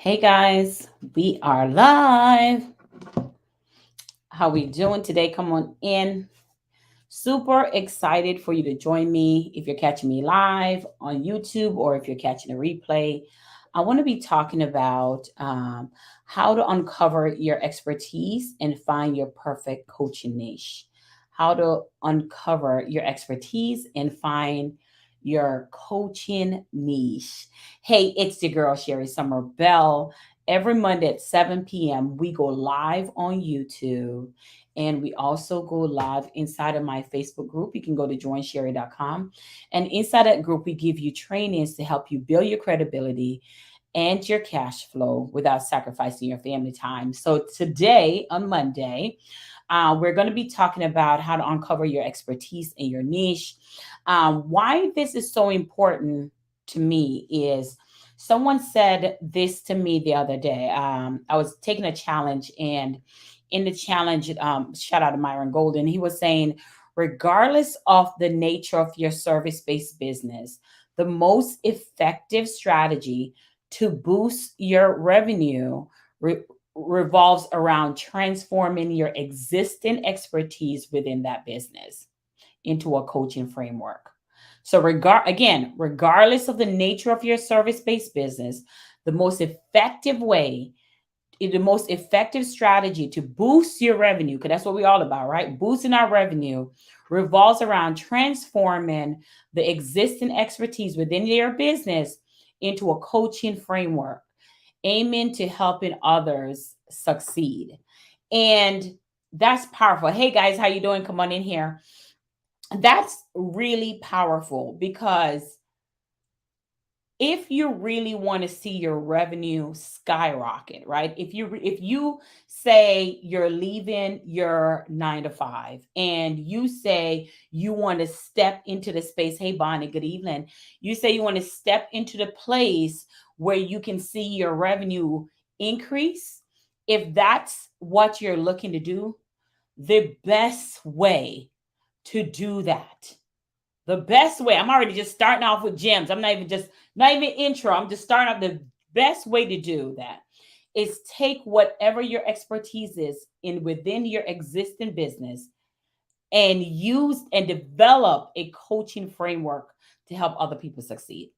Hey guys, we are live. How we doing today? Come on in. Super excited for you to join me if you're catching me live on YouTube or if you're catching a replay. I want to be talking about how to uncover your expertise and find your perfect coaching niche. How to uncover your expertise and find your coaching niche. Hey, it's the girl Sherri Summer Bell. Every Monday at 7 p.m., we go live on YouTube and we also go live inside of my Facebook group. You can go to joinsherry.com. And inside that group, we give you trainings to help you build your credibility and your cash flow without sacrificing your family time. So today, on Monday, we're going to be talking about how to uncover your expertise and your niche. Why this is so important to me is someone said this to me the other day. I was taking a challenge, and in the challenge, shout out to Myron Golden, he was saying, regardless of the nature of your service based business, the most effective strategy to boost your revenue re- revolves around transforming your existing expertise within that business into a coaching framework. So regardless of the nature of your service-based business, the most effective way, the most effective strategy to boost your revenue, because that's what we're all about, right? Boosting our revenue revolves around transforming the existing expertise within your business into a coaching framework, aiming to helping others succeed. And that's powerful. Hey guys, how you doing? Come on in here. That's really powerful because if you really want to see your revenue skyrocket, right? If you say you're leaving your 9 to 5 and you say you want to step into the space, hey Bonnie, good evening. You say you want to step into the place where you can see your revenue increase. If that's what you're looking to do, the best way to do that, the best way, I'm already just starting off with gems. I'm not even intro. I'm just starting off. The best way to do that is take whatever your expertise is in within your existing business and use and develop a coaching framework to help other people succeed.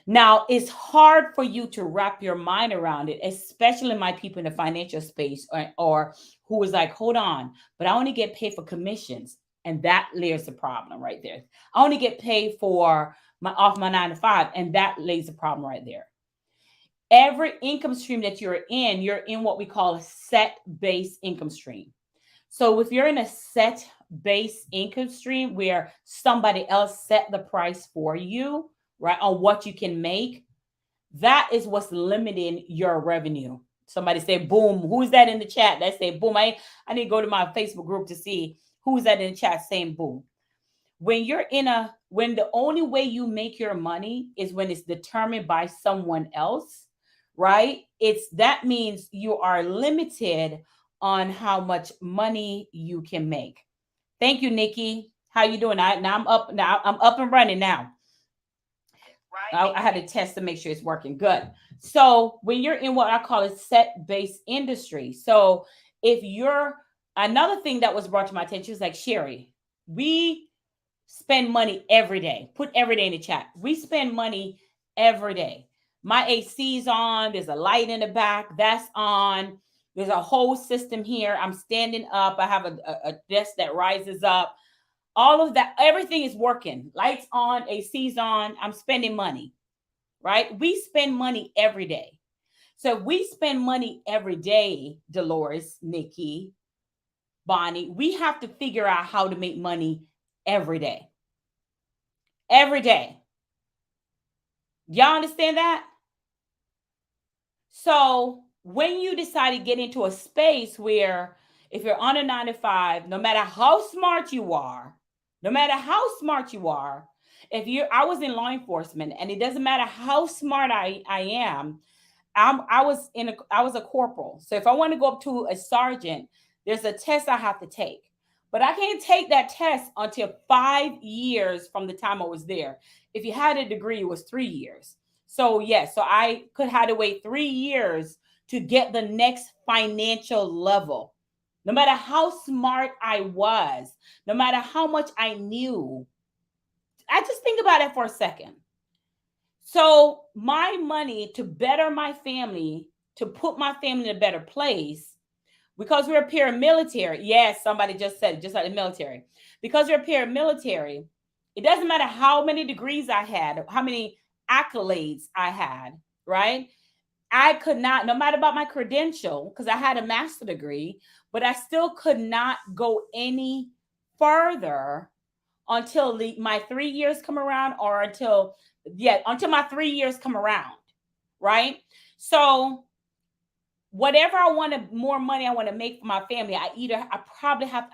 Now, it's hard for you to wrap your mind around it, especially my people in the financial space or who is like, hold on, but I only get paid for commissions. And that lays the problem right there. I only get paid for my off my 9 to 5, and that lays the problem right there. Every income stream that you're in what we call a set base income stream. So if you're in a set base income stream where somebody else set the price for you, right, on what you can make, that is what's limiting your revenue. Somebody say boom. Who's that in the chat? That say boom. I need to go to my Facebook group to see who's that in the chat saying boom. When the only way you make your money is when it's determined by someone else, right? It's that means you are limited on how much money you can make. Thank you, Nikki. How you doing? I'm up and running now. I had to test to make sure it's working good. So when you're in what I call a set based industry, so if you're another thing that was brought to my attention is like Sherri, we spend money every day. Put every day in the chat. We spend money every day. My AC's on. There's a light in the back. That's on. There's a whole system here. I'm standing up. I have a desk that rises up. All of that, everything is working. Lights on, AC's on. I'm spending money, right? We spend money every day. So if we spend money every day, Dolores, Nikki, Bonnie, we have to figure out how to make money every day. Every day. Y'all understand that? So when you decide to get into a space where if you're on a 9 to 5, no matter how smart you are, if you I was in law enforcement, and it doesn't matter how smart I am, I was a corporal. So if I want to go up to a sergeant, there's a test I have to take. But I can't take that test until 5 years from the time I was there. If you had a degree, it was 3 years. So yes, so I could have to wait 3 years to get the next financial level. No matter how smart I was, no matter how much I knew, I just think about it for a second. So my money to better my family, to put my family in a better place, because we're paramilitary. Yes, somebody just said it, just like the military. Because we're paramilitary, it doesn't matter how many degrees I had, how many accolades I had, right? I could not, no matter about my credential, because I had a master degree, but I still could not go any further until my 3 years come around, or until my 3 years come around, right? So whatever I want to, more money I want to make for my family, I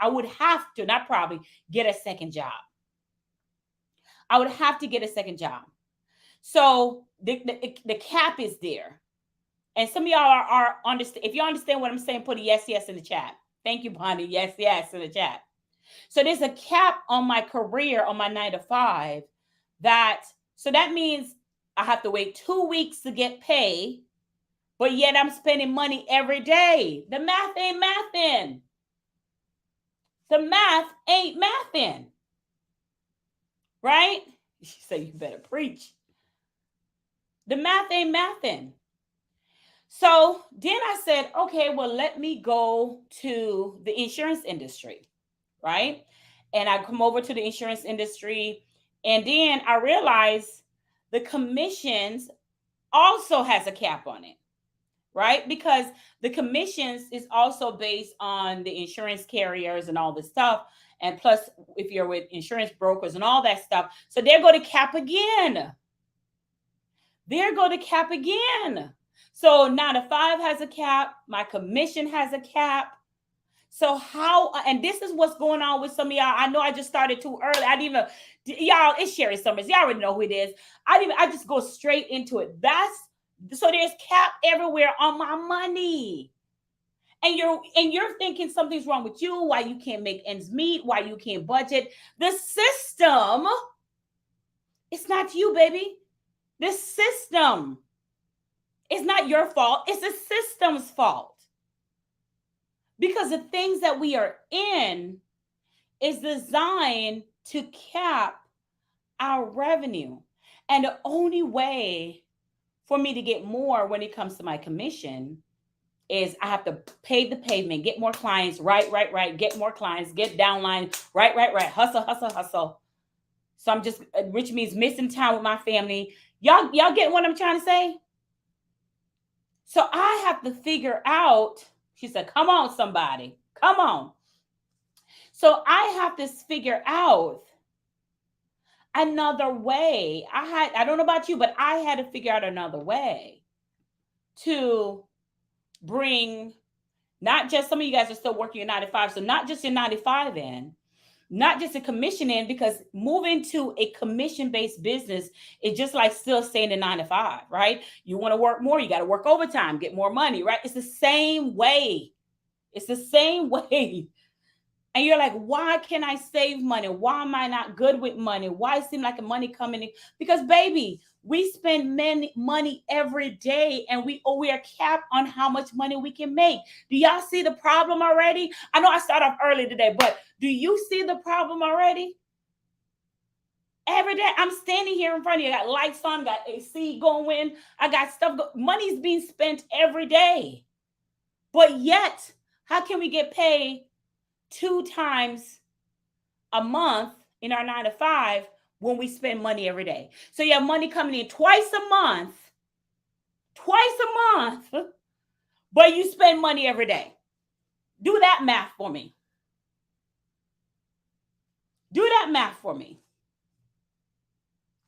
would have to, not probably, get a second job. I would have to get a second job. So the cap is there. And some of y'all are understand. If you understand what I'm saying, put a yes, yes in the chat. Thank you, Bonnie. Yes, yes in the chat. So there's a cap on my career, on my 9 to 5. So that means I have to wait 2 weeks to get paid, but yet I'm spending money every day. The math ain't mathing. The math ain't mathing. Right? She said, you better preach. The math ain't mathing. So then I said, okay, well, let me go to the insurance industry, right? And I come over to the insurance industry, and then I realized the commissions also has a cap on it, right? Because the commissions is also based on the insurance carriers and all this stuff. And plus, if you're with insurance brokers and all that stuff, so they're going to cap again. They're going to cap again. So 9 to 5 has a cap. My commission has a cap. So how, and this is what's going on with some of y'all. I know I just started too early. I didn't even, y'all, it's Sherri Summers. Y'all already know who it is. I just go straight into it. So there's cap everywhere on my money. And you're thinking something's wrong with you, why you can't make ends meet, why you can't budget. The system, it's not you, baby. The system. It's not your fault. It's the system's fault. Because the things that we are in is designed to cap our revenue. And the only way for me to get more when it comes to my commission is I have to pay the pavement, get more clients, right, get more clients, get downline, right, hustle. So I'm just, which means missing time with my family. Y'all get what I'm trying to say? So I have to figure out, she said, come on, somebody, come on. So I have to figure out another way. I don't know about you, but I had to figure out another way to bring, not just, some of you guys are still working your 9 to 5, so not just your 9 to 5 in, not just a commission in, because moving to a commission-based business is just like still staying in 9 to 5, right? You want to work more, you got to work overtime, get more money, right? It's the same way. It's the same way. And you're like, why can I save money? Why am I not good with money? Why it seem like money coming in? Because baby, we spend money every day, and we are capped on how much money we can make. Do y'all see the problem already? I know I started off early today, but do you see the problem already? Every day I'm standing here in front of you. I got lights on, got AC going. I got stuff. Money's being spent every day. But yet, how can we get paid 2 times a month in our 9 to 5 when we spend money every day? So you have money coming in twice a month, but you spend money every day. Do that math for me. Do that math for me.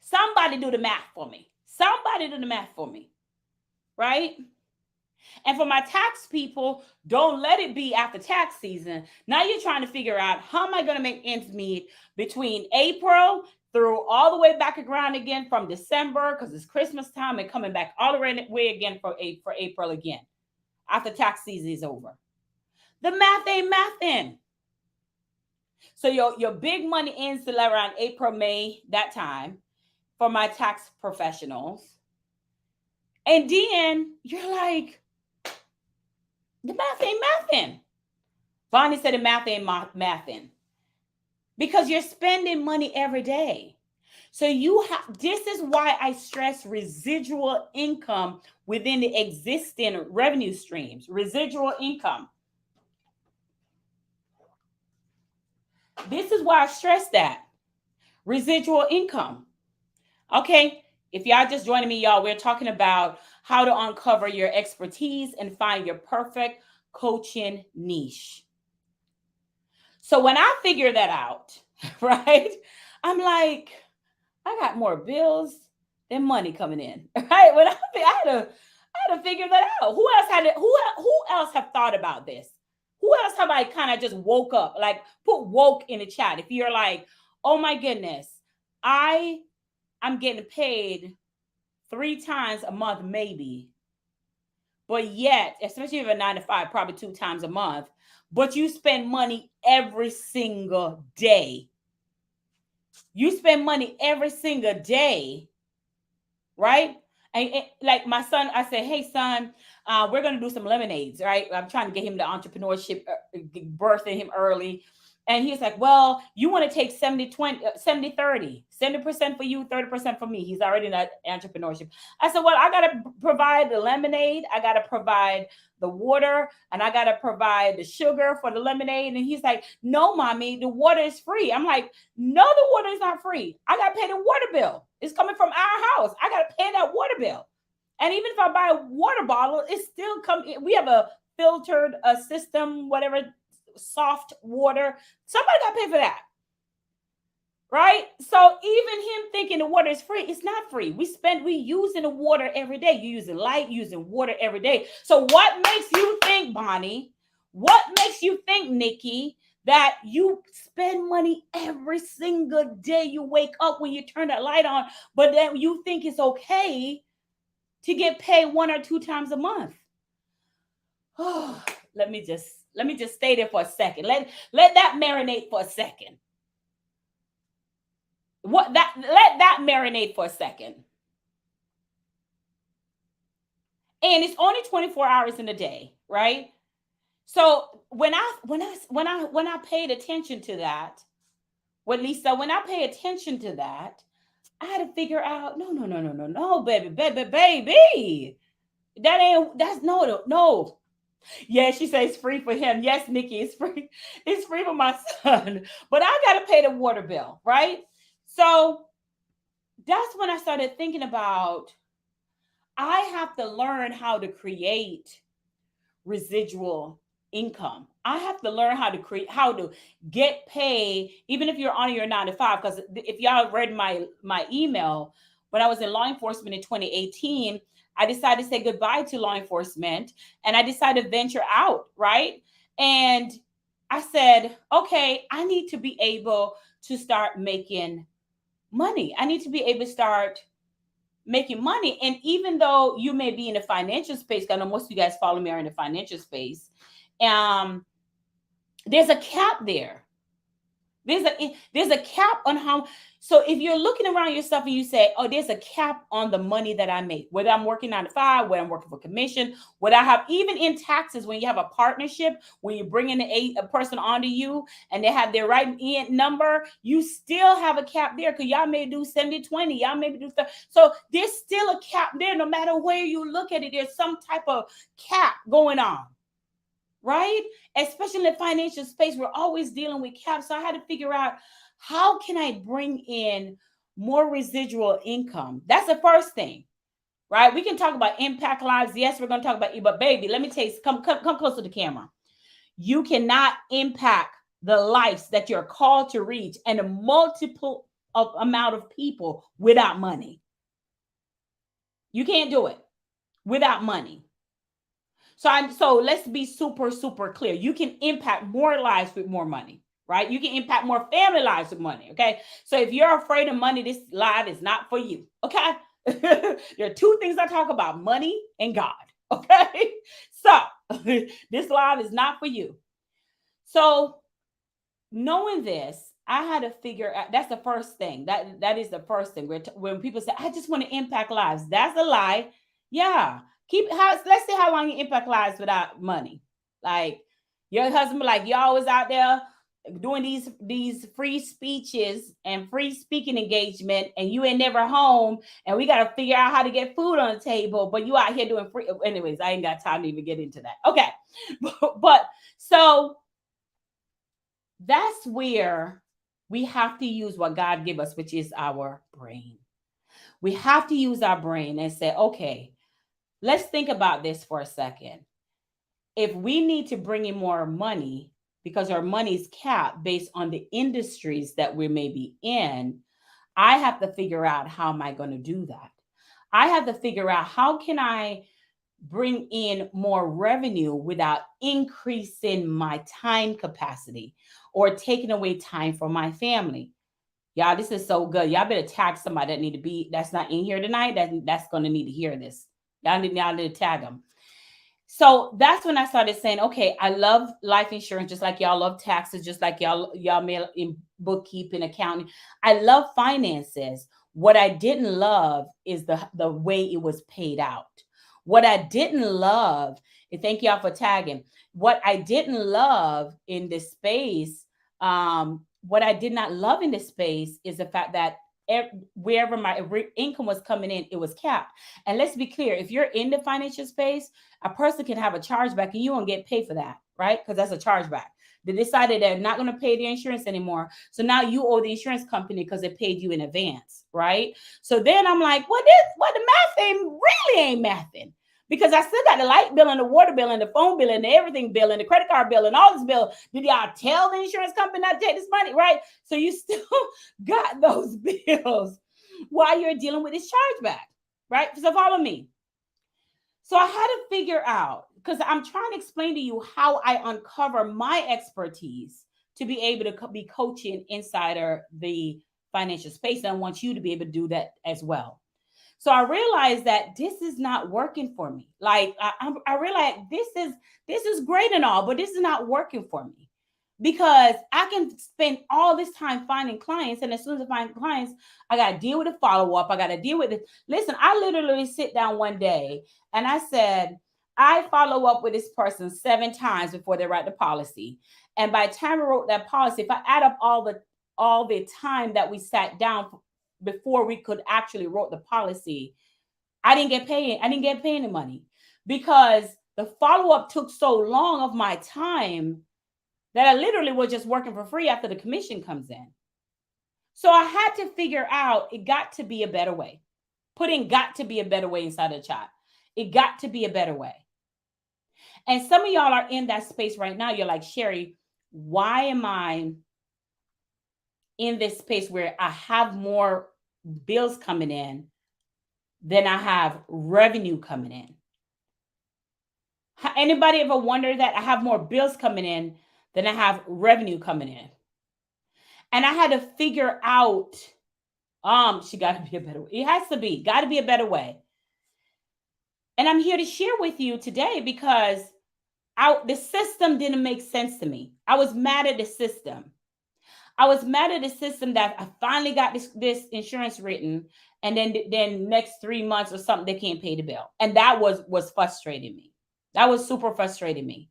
Somebody do the math for me. Somebody do the math for me. Right? And for my tax people, don't let it be after tax season. Now you're trying to figure out, how am I going to make ends meet between April through all the way back around again from December, because it's Christmas time, and coming back all the way again for April again after tax season is over. The math ain't mathing. So your big money ends till around April, May, that time for my tax professionals. And then you're like, the math ain't mathing. Bonnie said the math ain't mathing because you're spending money every day. So you have, this is why I stress residual income within the existing revenue streams. Residual income. This is why I stress that. Residual income. Okay. If y'all just joining me, y'all, we're talking about how to uncover your expertise and find your perfect coaching niche. So when I figure that out, right, I'm like, I got more bills than money coming in. Right? When I had to figure that out. Who else had it? Who else have thought about this? Who else have I kind of just woke up? Like put woke in the chat. If you're like, oh my goodness, I'm getting paid 3 times a month, maybe. But yet, especially if you're a 9 to 5, probably 2 times a month, but you spend money every single day. You spend money every single day, right? And like my son, I said, hey, son, we're going to do some lemonades, right? I'm trying to get him the entrepreneurship, birthing him early. And he's like, well, you want to take 70, 20, 70, 30, 70% for you, 30% for me. He's already in that entrepreneurship. I said, well, I got to provide the lemonade. I got to provide the water, and I got to provide the sugar for the lemonade. And he's like, no, mommy, the water is free. I'm like, no, the water is not free. I got to pay the water bill. It's coming from our house. I got to pay that water bill. And even if I buy a water bottle, it's still we have a filtered system, whatever, soft water. Somebody got to pay for that. Right? So even him thinking the water is free, it's not free. We using the water every day. You using light, using water every day. So what makes you think, Bonnie? What makes you think, Nikki, that you spend money every single day you wake up when you turn that light on, but then you think it's okay to get paid 1 or 2 times a month? Oh, let me just stay there for a second. Let that marinate for a second. Let that marinate for a second. And it's only 24 hours in a day, right? So when I paid attention to that, when I pay attention to that, I had to figure out, no, baby. That's no. Yeah, she says free for him. Yes, Nikki, it's free. It's free for my son. But I got to pay the water bill, right? So that's when I started thinking about, I have to learn how to create residual income. I have to learn how to get paid, even if you're on your 9 to 5. Because if y'all read my email, when I was in law enforcement in 2018, I decided to say goodbye to law enforcement and I decided to venture out, right? And I said, okay, I need to be able to start making money. I need to be able to start making money. And even though you may be in the financial space, I know most of you guys follow me are in the financial space, there's a cap there. There's a cap on how. So if you're looking around yourself and you say, oh, there's a cap on the money that I make, whether I'm working 9 to 5, whether I'm working for commission, what I have, even in taxes, when you have a partnership, when you bring in a person onto you and they have their right number, you still have a cap there because y'all may do 70-20, y'all may do stuff. So there's still a cap there. No matter where you look at it, there's some type of cap going on. Right? Especially in the financial space, we're always dealing with caps. So I had to figure out, how can I bring in more residual income? That's the first thing, right? We can talk about impact lives. Yes, we're going to talk about it, but baby, let me tell you, come close to the camera. You cannot impact the lives that you're called to reach and a multiple amount of people without money. You can't do it without money. So let's be super, super clear. You can impact more lives with more money, right? You can impact more family lives with money, okay? So if you're afraid of money, this live is not for you, okay? There are 2 things I talk about, money and God, okay? So this live is not for you. So knowing this, I had to figure out, that's the first thing. That is the first thing. When people say, I just want to impact lives, that's a lie. Yeah. Let's see how long you impact lives without money. Like your husband, like you always out there doing these free speeches and free speaking engagement, and you ain't never home, and we got to figure out how to get food on the table, but you out here doing free. Anyways, I ain't got time to even get into that. Okay. But so that's where we have to use what God give us, which is our brain. We have to use our brain and say, okay, let's think about this for a second. If we need to bring in more money because our money is capped based on the industries that we may be in, I have to figure out how am I going to do that? I have to figure out how can I bring in more revenue without increasing my time capacity or taking away time from my family. Y'all, this is so good. Y'all better tag somebody that need to be that's not in here tonight. That's going to need to hear this. Y'all need to tag them. So that's when I started saying, okay, I love life insurance, just like y'all love taxes, just like y'all may in bookkeeping, accounting. I love finances. What I didn't love is the way it was paid out. What I didn't love, and thank y'all for tagging. What I didn't love in this space, what I did not love in this space is the fact that wherever my income was coming in, it was capped. And let's be clear, if you're in the financial space, a person can have a chargeback and you won't get paid for that, right? Because that's a chargeback. They decided they're not going to pay the insurance anymore. So now you owe the insurance company because they paid you in advance, right? So then I'm like, what the math ain't really ain't mathing. Because I still got the light bill and the water bill and the phone bill and the everything bill and the credit card bill and all this bill. Did y'all tell the insurance company not to take this money, right? So you still got those bills while you're dealing with this chargeback, right? So follow me. So I had to figure out, because I'm trying to explain to you how I uncover my expertise to be able to be coaching insider the financial space. And I want you to be able to do that as well. So I realized that this is not working for me. Like I realized this is great and all, but this is not working for me because I can spend all this time finding clients, and as soon as I find clients, I got to deal with the follow up. I got to deal with it. Listen, I literally sit down one day and I said, I follow up with this person 7 times before they write the policy, and by the time I wrote that policy, if I add up all the time that we sat down before we could actually wrote the policy, I didn't get paid. I didn't get paid any money because the follow-up took so long of my time that I literally was just working for free after the commission comes in. So I had to figure out it got to be a better way. Put in got to be a better way inside the chat. It got to be a better way. And some of y'all are in that space right now. You're like, Sherri, why am I in this space where I have more bills coming in than I have revenue coming in? Anybody ever wonder that? I have more bills coming in than I have revenue coming in? And I had to figure out, she got to be a better way. It has to be, got to be a better way. And I'm here to share with you today because the system didn't make sense to me. I was mad at the system. I was mad at the system that I finally got this insurance written, and then next 3 months or something, they can't pay the bill. And that was frustrating me. That was super frustrating me.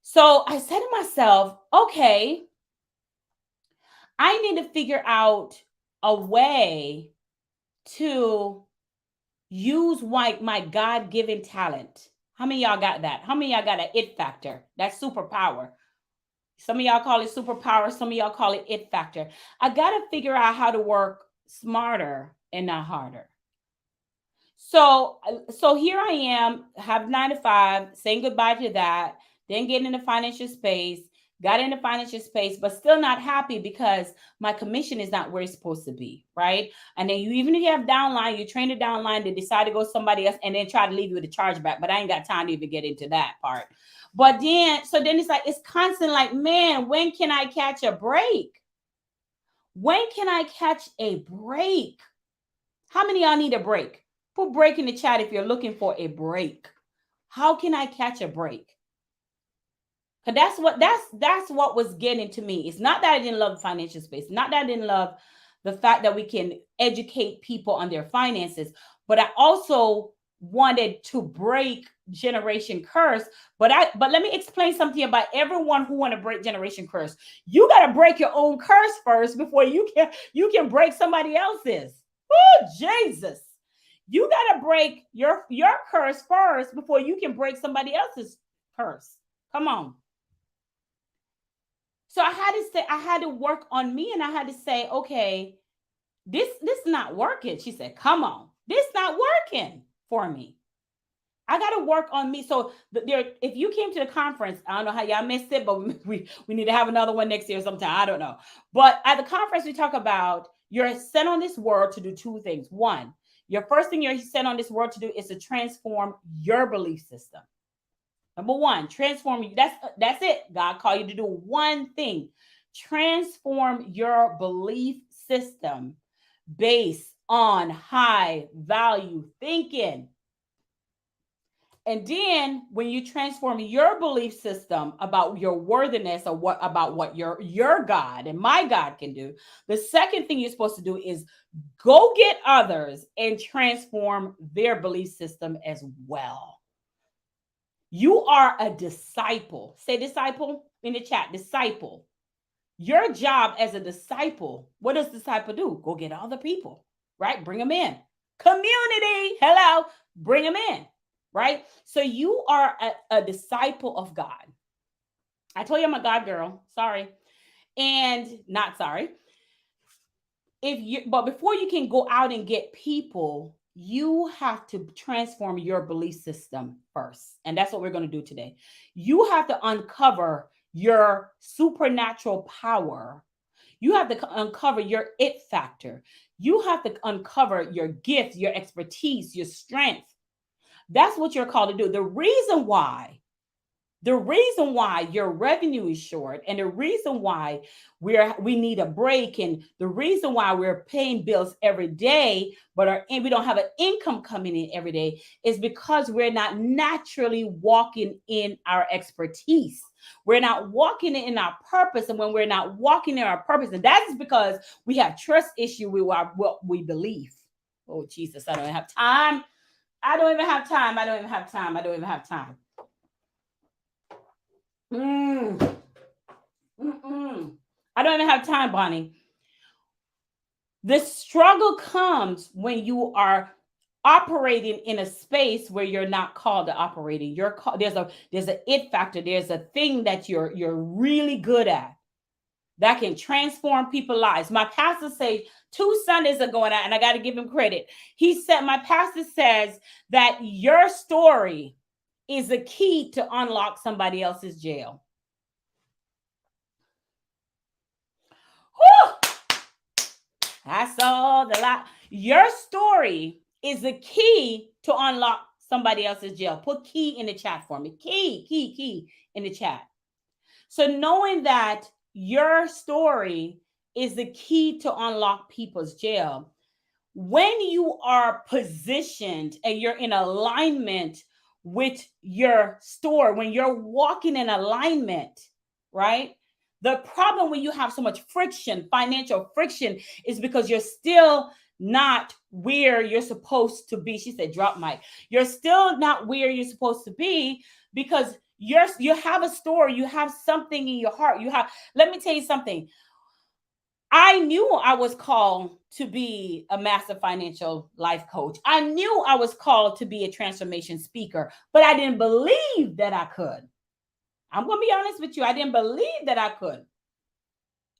So I said to myself, okay, I need to figure out a way to use my God-given talent. How many of y'all got that? How many of y'all got an it factor? That superpower. Some of y'all call it superpower. Some of y'all call it it factor. I got to figure out how to work smarter and not harder. So here I am, have 9 to 5, saying goodbye to that, then getting in the financial space, got in the financial space, but still not happy because my commission is not where it's supposed to be, right? And then even if you have downline, you train the downline, they decide to go somebody else and then try to leave you with a chargeback. But I ain't got time to even get into that part. But then it's like, it's constant like, man, when can I catch a break? When can I catch a break? How many of y'all need a break? Put break in the chat if you're looking for a break. How can I catch a break? Because that's what was getting to me. It's not that I didn't love the financial space, not that I didn't love the fact that we can educate people on their finances, but I also wanted to break generation curse. But let me explain something about everyone who want to break generation curse. You got to break your own curse first before you can break somebody else's. Oh, Jesus. You got to break your curse first before you can break somebody else's curse. Come on. So I had to work on me, and I had to say, okay, this not working. She said, come on, this not working for me. I got to work on me. So there, if you came to the conference, I don't know how y'all missed it, but we need to have another one next year sometime. I don't know. But at the conference, we talk about you're sent on this world to do two things. One, your first thing you're sent on this world to do is to transform your belief system. Number one, transform you. That's it. God called you to do one thing. Transform your belief system based on high value thinking. And then when you transform your belief system about your worthiness or what your God and my God can do, the second thing you're supposed to do is go get others and transform their belief system as well. You are a disciple. Say disciple in the chat. Disciple. Your job as a disciple, what does disciple do? Go get all the people, right? Bring them in. Community. Hello. Bring them in, right? So you are a disciple of God. I told you I'm a God girl. Sorry. And not sorry. But before you can go out and get people, you have to transform your belief system first. And that's what we're going to do today. You have to uncover your supernatural power. You have to uncover your it factor. You have to uncover your gift, your expertise, your strength. That's what you're called to do. The reason why your revenue is short, and the reason why we need a break, and the reason why we're paying bills every day, but we don't have an income coming in every day, is because we're not naturally walking in our expertise. We're not walking in our purpose. And when we're not walking in our purpose, and that is because we have trust issue with what we believe. Oh, Jesus, I don't even have time. I don't even have time. I don't even have time. I don't even have time. I don't even have time, Bonnie. The struggle comes when you are operating in a space where you're not called to operate in. There's a it factor. There's a thing that you're really good at that can transform people's lives. My pastor said 2 Sundays ago, and I got to give him credit. He said, my pastor says that your story is the key to unlock somebody else's jail. Whew! I saw the light. Your story is the key to unlock somebody else's jail. Put key in the chat for me. Key in the chat. So knowing that your story is the key to unlock people's jail, when you are positioned and you're in alignment with your store, when you're walking in alignment, right? The problem when you have so much friction, financial friction, is because you're still not where you're supposed to be. She said, drop mic. You're still not where you're supposed to be because you have a story, you have something in your heart. Let me tell you something. I knew I was called to be a master financial life coach. I knew I was called to be a transformation speaker, but I didn't believe that I could. I'm going to be honest with you. I didn't believe that I could.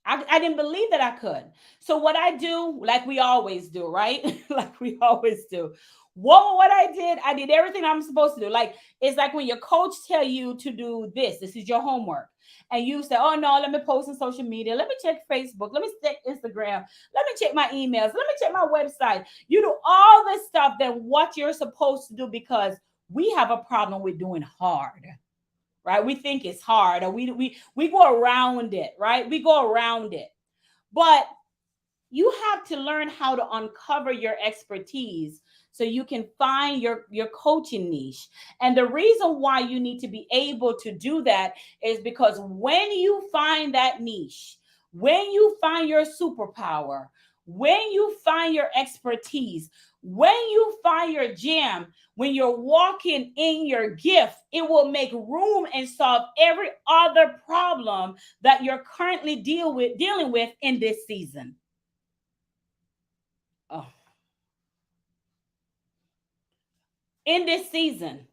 I didn't believe that I could. So what I do, like we always do, right? Like we always do. What I did everything I'm supposed to do. Like, it's like when your coach tell you to do this. This is your homework. And you say, oh, no, let me post on social media. Let me check Facebook. Let me check Instagram. Let me check my emails. Let me check my website. You do all this stuff than what you're supposed to do because we have a problem with doing hard. Right? We think it's hard, or we go around it, right? We go around it. But you have to learn how to uncover your expertise so you can find your coaching niche. And the reason why you need to be able to do that is because when you find that niche, when you find your superpower, when you find your expertise, When you find your gem, when you're walking in your gift, it will make room and solve every other problem that you're currently dealing with in this season. Oh, in this season,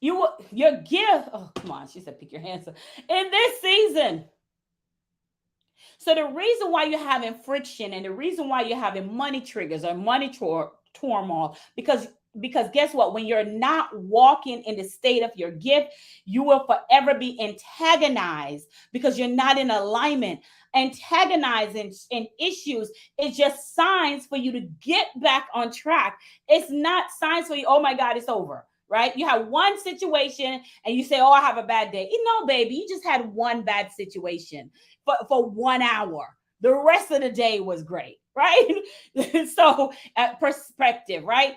your gift. Oh, come on, she said, pick your hands up. In this season, so the reason why you're having friction and the reason why you're having money triggers or money turmoil, because guess what? When you're not walking in the state of your gift, you will forever be antagonized because you're not in alignment. Antagonizing and issues is just signs for you to get back on track. It's not signs for you, oh my God, it's over. Right? You have one situation and you say, oh, I have a bad day. No, baby, you just had one bad situation for 1 hour. The rest of the day was great, right? So, perspective, right?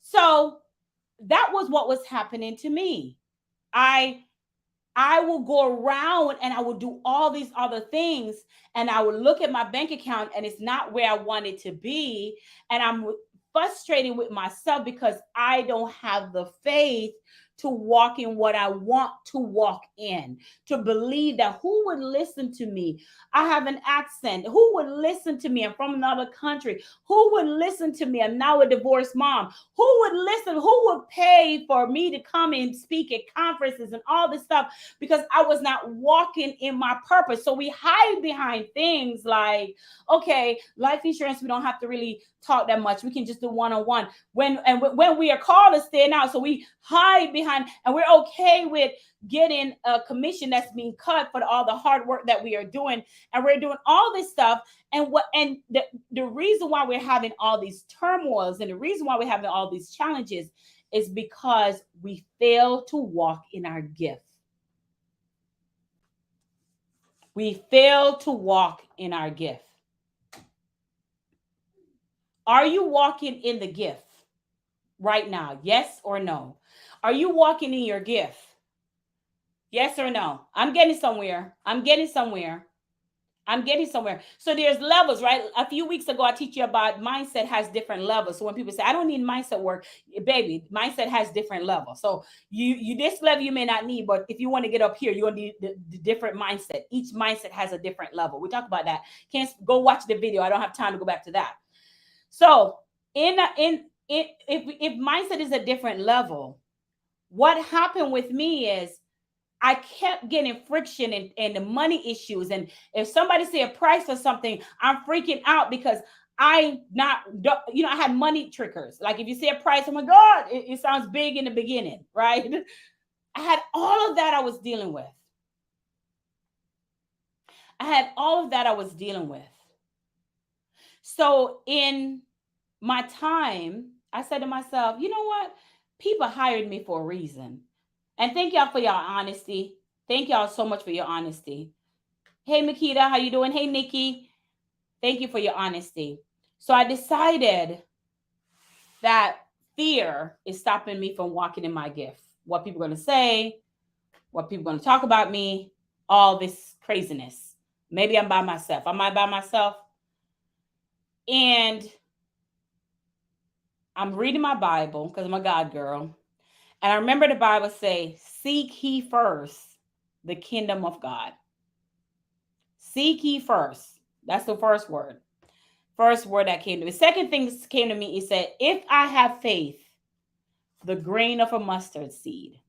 So that was what was happening to me. I I will go around and I will do all these other things, and I will look at my bank account and it's not where I want it to be, and I'm frustrated with myself because I don't have the faith to walk in what I want to walk in, to believe that who would listen to me? I have an accent. Who would listen to me? I'm from another country. Who would listen to me? I'm now a divorced mom. Who would listen? Who would pay for me to come and speak at conferences and all this stuff? Because I was not walking in my purpose. So we hide behind things like, okay, life insurance, we don't have to really talk that much. We can just do one-on-one. When we are called to stand out, so we hide behind, and we're okay with getting a commission that's being cut for all the hard work that we are doing, and we're doing all this stuff. And the reason why we're having all these turmoils and the reason why we're having all these challenges is because we fail to walk in our gift. We fail to walk in our gift. Are you walking in the gift right now? Yes or no? Are you walking in your gift? Yes or no? I'm getting somewhere. I'm getting somewhere. I'm getting somewhere. So there's levels, right? A few weeks ago, I teach you about mindset has different levels. So when people say, I don't need mindset work, baby, mindset has different levels. So you this level you may not need, but if you want to get up here, you're gonna need the different mindset. Each mindset has a different level. We talk about that. Can't go watch the video. I don't have time to go back to that. So if mindset is a different level, what happened with me is I kept getting friction and the money issues. And if somebody say a price for something, I'm freaking out because I not, I had money triggers. Like if you say a price, oh my God, it sounds big in the beginning, right? I had all of that I was dealing with. I had all of that I was dealing with. So in my time, I said to myself, you know what? People hired me for a reason. And thank y'all for your honesty. Thank y'all so much for your honesty. Hey, Makita, how you doing? Hey, Nikki. Thank you for your honesty. So I decided that fear is stopping me from walking in my gift. What people are going to say, what people are going to talk about me, all this craziness. Maybe I'm by myself. Am I by myself? And I'm reading my Bible because I'm a God girl. And I remember the Bible say, seek ye first the kingdom of God. Seek ye first. That's the first word. First word that came to me. Second thing came to me, he said, if I have faith, the grain of a mustard seed.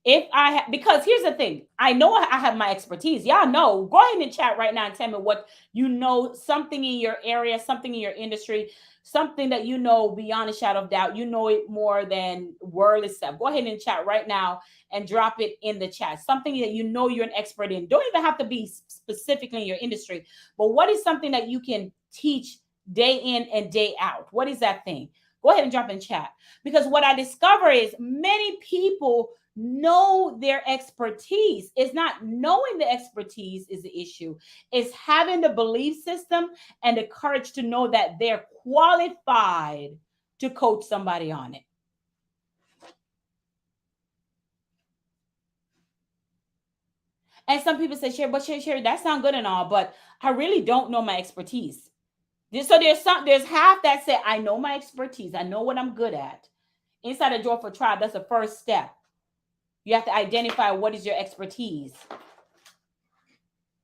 If I have, because here's the thing, I know I have my expertise. Y'all know. Go ahead and chat right now and tell me what you know, something in your area, something in your industry, something that you know beyond a shadow of doubt. You know it more than worldly stuff. Go ahead and chat right now and drop it in the chat. Something that you know you're an expert in. Don't even have to be specifically in your industry, but what is something that you can teach day in and day out? What is that thing? Go ahead and drop in chat. Because what I discover is many people know their expertise. It's not knowing the expertise is the issue. It's having the belief system and the courage to know that they're qualified to coach somebody on it. And some people say, Sherri, that sounds good and all, but I really don't know my expertise. So there's half that say, I know my expertise, I know what I'm good at. Inside a Joyful Tribe, that's the first step. You have to identify what is your expertise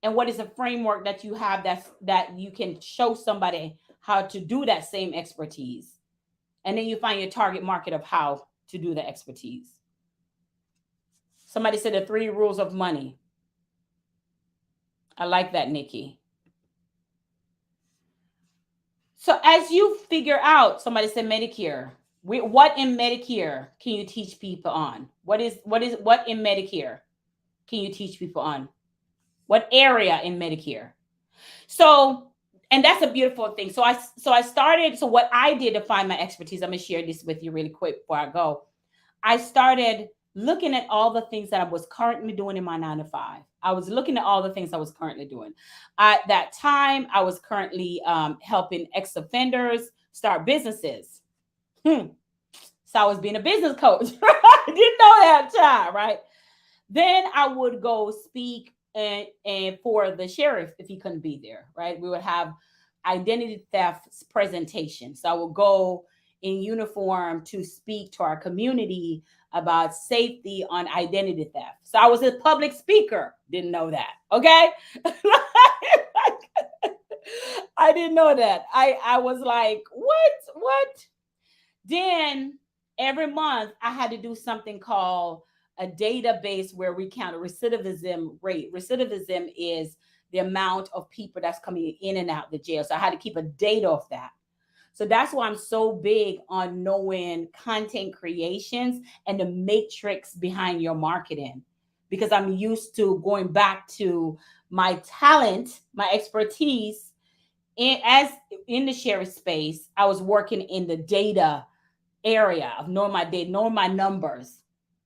and what is a framework that you have that you can show somebody how to do that same expertise. And then you find your target market of how to do the expertise. Somebody said the 3 rules of money. I like that, Nikki. So as you figure out, somebody said Medicare. What in Medicare can you teach people on? What in Medicare can you teach people on? What area in Medicare? So, and that's a beautiful thing. So I started. So what I did to find my expertise, I'm gonna share this with you really quick before I go. I started looking at all the things that I was currently doing in my 9 to 5. I was looking at all the things I was currently doing. At that time, I was currently helping ex-offenders start businesses. So I was being a business coach. I didn't know that time, right? Then I would go speak and for the sheriff if he couldn't be there, right? We would have identity theft presentation. So I would go in uniform to speak to our community about safety on identity theft. So I was a public speaker. Didn't know that. Okay. I didn't know that. I was like, what? Then every month I had to do something called a database where we count a recidivism rate. Recidivism is the amount of people that's coming in and out the jail. So I had to keep a data of that. So that's why I'm so big on knowing content creations and the matrix behind your marketing, because I'm used to going back to my talent, my expertise in the Sherri space. I was working in the data area of knowing my data, knowing my numbers,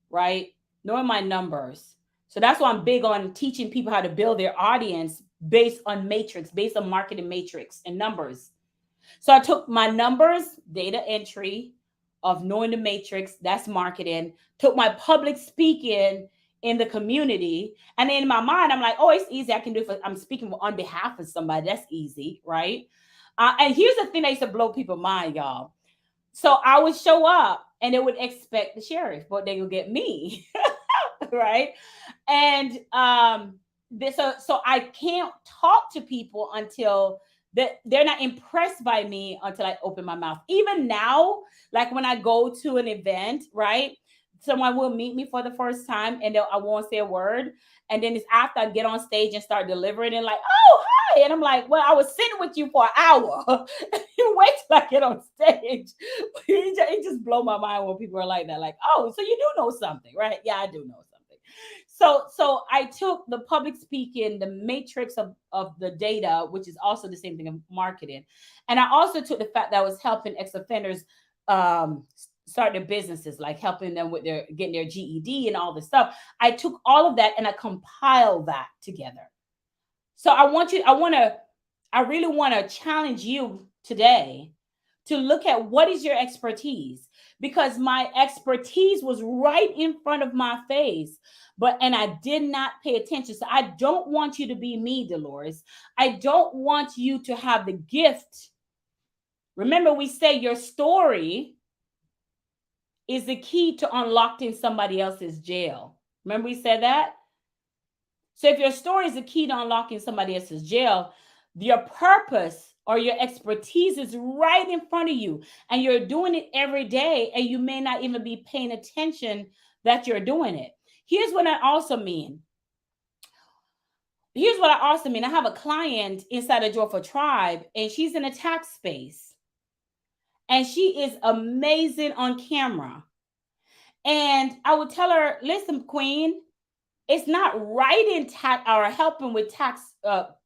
right? Knowing my numbers. So that's why I'm big on teaching people how to build their audience based on matrix, based on marketing matrix and numbers. So I took my numbers, data entry of knowing the matrix, that's marketing, took my public speaking in the community. And then in my mind, I'm like, oh, it's easy. I can do it. I'm speaking on behalf of somebody. That's easy, right? And here's the thing that used to blow people's mind, y'all. So I would show up and they would expect the sheriff, but they would get me. Right. And so I can't talk to people until they're not impressed by me until I open my mouth. Even now, like when I go to an event, right? Someone will meet me for the first time and I won't say a word. And then it's after I get on stage and start delivering and like, oh, hi. And I'm like, well, I was sitting with you for an hour. You wait till I get on stage. It just blow my mind when people are like that. Like, oh, so you do know something, right? Yeah, I do know something. So I took the public speaking, the matrix of the data, which is also the same thing of marketing. And I also took the fact that I was helping ex-offenders start their businesses, like helping them with their getting their GED and all this stuff. I took all of that and I compiled that together. So I really want to challenge you today to look at what is your expertise, because my expertise was right in front of my face, and I did not pay attention. So I don't want you to be me, Dolores. I don't want you to have the gift. Remember, we say your story is the key to unlocking somebody else's jail. Remember we said that? So if your story is the key to unlocking somebody else's jail, your purpose or your expertise is right in front of you and you're doing it every day and you may not even be paying attention that you're doing it. Here's what I also mean. I have a client inside a Joyful Tribe and she's in a tax space and she is amazing on camera. And I would tell her, listen, Queen, it's not writing tax or helping with tax,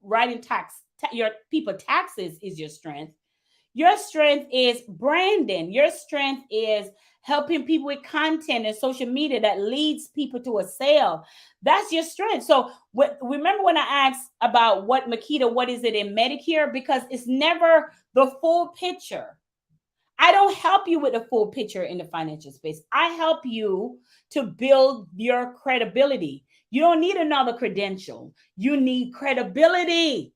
writing tax, your people taxes is your strength. Your strength is branding. Your strength is helping people with content and social media that leads people to a sale. That's your strength. So remember when I asked about what is it in Medicare? Because it's never the full picture. I don't help you with the full picture in the financial space. I help you to build your credibility. You don't need another credential. You need credibility.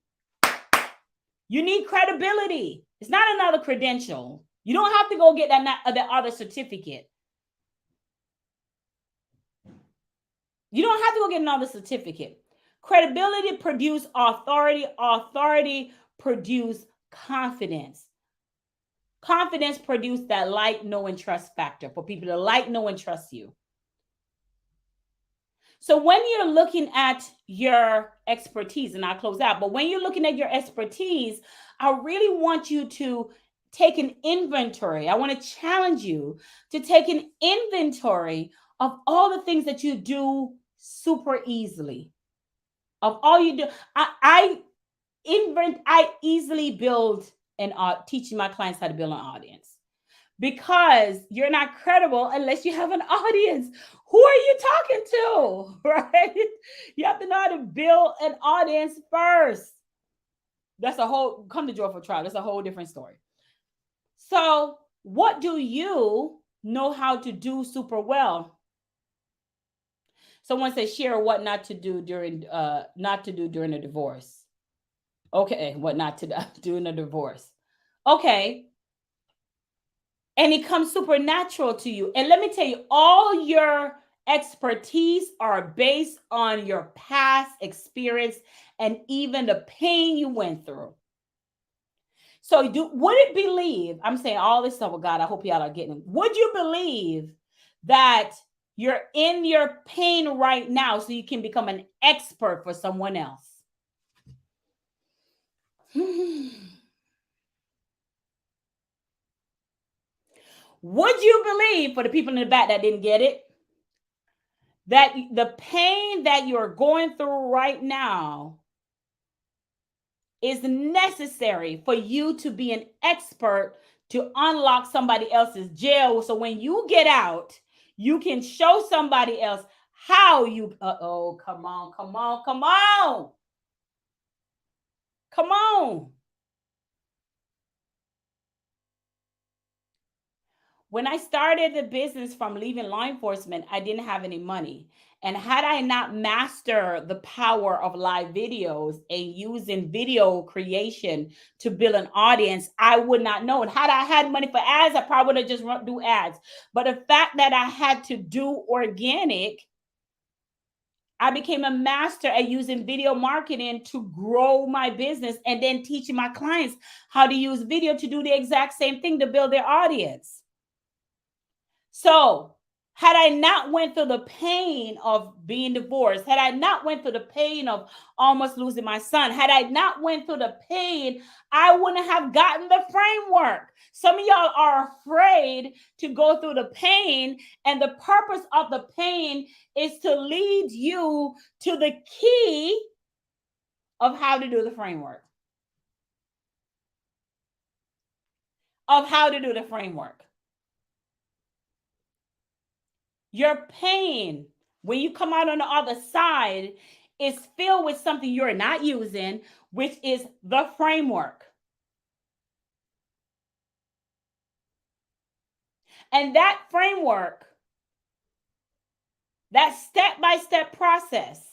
You need credibility. It's not another credential. You don't have to go get that other certificate. You don't have to go get another certificate. Credibility produce authority. Authority produce confidence. Confidence produce that like, know, and trust factor for people to like, know, and trust you. So when you're looking at your expertise, and I'll close out, but when you're looking at your expertise, I really want you to take an inventory. I want to challenge you to take an inventory of all the things that you do super easily. Of all you do, I easily build and teaching my clients how to build an audience, because you're not credible unless you have an audience. Who are you talking to? Right? You have to know how to build an audience first. That's a whole, come to Joyful Tribe. That's a whole different story. So, what do you know how to do super well? Someone says, share what not to do during a divorce. Okay, what not to do in a divorce. Okay. And it comes supernatural to you. And let me tell you, all your expertise are based on your past experience and even the pain you went through. So would it believe, I'm saying all this stuff with God, I hope y'all are getting it. Would you believe that you're in your pain right now so you can become an expert for someone else? Would you believe, for the people in the back that didn't get it, that the pain that you're going through right now is necessary for you to be an expert to unlock somebody else's jail? So when you get out, you can show somebody else how you, oh, come on, come on, come on. Come on. When I started the business from leaving law enforcement, I didn't have any money. And had I not mastered the power of live videos and using video creation to build an audience, I would not know. And had I had money for ads, I probably would have just do ads. But the fact that I had to do organic, I became a master at using video marketing to grow my business, and then teaching my clients how to use video to do the exact same thing to build their audience. So had I not went through the pain of being divorced, had I not went through the pain of almost losing my son, had I not went through the pain, I wouldn't have gotten the framework. Some of y'all are afraid to go through the pain, and the purpose of the pain is to lead you to the key of how to do the framework. Of how to do the framework. Your pain, when you come out on the other side, is filled with something you're not using, which is the framework. And that framework, that step-by-step process,